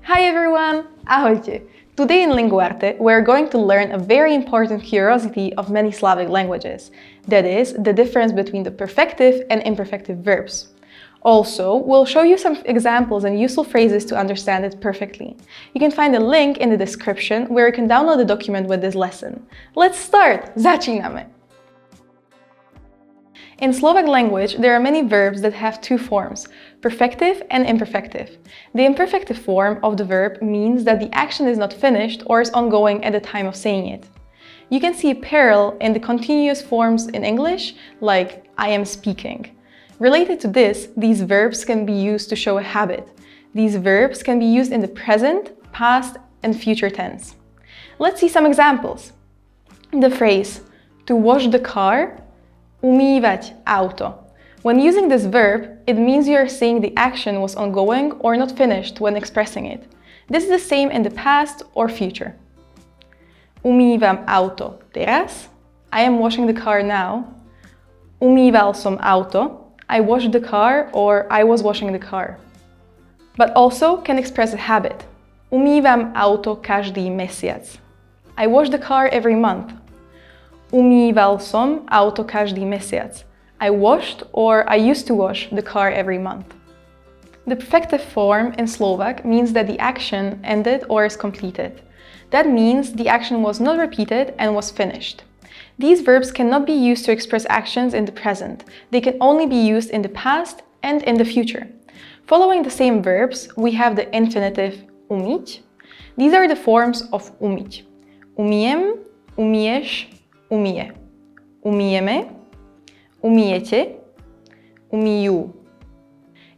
Hi everyone! Ahojte! Today in Linguarte, we're going to learn a very important curiosity of many Slavic languages. That is, the difference between the perfective and imperfective verbs. Also, we'll show you some examples and useful phrases to understand it perfectly. You can find a link in the description where you can download the document with this lesson. Let's start! Začíname! In Slovak language, there are many verbs that have two forms, perfective and imperfective. The imperfective form of the verb means that the action is not finished or is ongoing at the time of saying it. You can see a parallel in the continuous forms in English, like I am speaking. Related to this, these verbs can be used to show a habit. These verbs can be used in the present, past, and future tense. Let's see some examples. The phrase to wash the car, umývať auto. When using this verb, it means you are saying the action was ongoing or not finished when expressing it. This is the same in the past or future. Umývam auto teraz. I am washing the car now. Umýval som auto. I washed the car or I was washing the car. But also can express a habit. Umývam auto každý mesiac. I wash the car every month. Umýval som auto každý mesiac. I washed or I used to wash the car every month. The perfective form in Slovak means that the action ended or is completed. That means the action was not repeated and was finished. These verbs cannot be used to express actions in the present. They can only be used in the past and in the future. Following the same verbs, we have the infinitive umyť. These are the forms of umyť. Umyjem, umyješ, umyje. Umyjeme, umyjete, umyjú.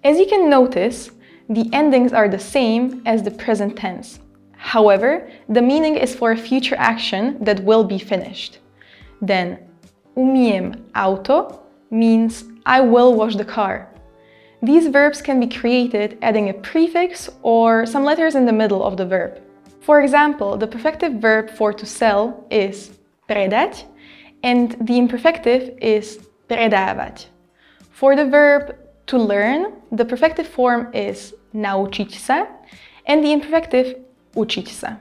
As you can notice, the endings are the same as the present tense. However, the meaning is for a future action that will be finished. Then, umyjem auto means I will wash the car. These verbs can be created adding a prefix or some letters in the middle of the verb. For example, the perfective verb for to sell is predať, and the imperfective is predávať. For the verb to learn, the perfective form is naučiť sa, and the imperfective učiť sa.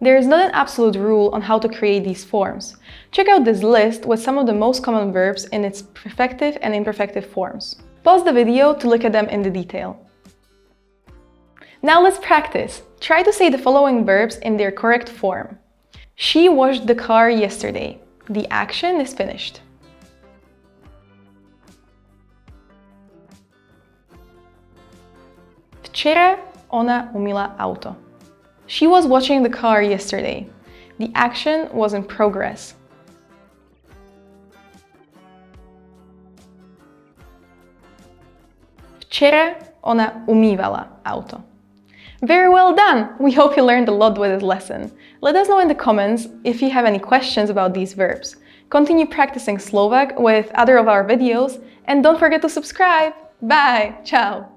There is not an absolute rule on how to create these forms. Check out this list with some of the most common verbs in its perfective and imperfective forms. Pause the video to look at them in the detail. Now let's practice. Try to say the following verbs in their correct form. She washed the car yesterday. The action is finished. Včera ona umyla auto. She was washing the car yesterday. The action was in progress. Včera ona umývala auto. Very well done! We hope you learned a lot with this lesson. Let us know in the comments if you have any questions about these verbs. Continue practicing Slovak with other of our videos and don't forget to subscribe! Bye! Ciao!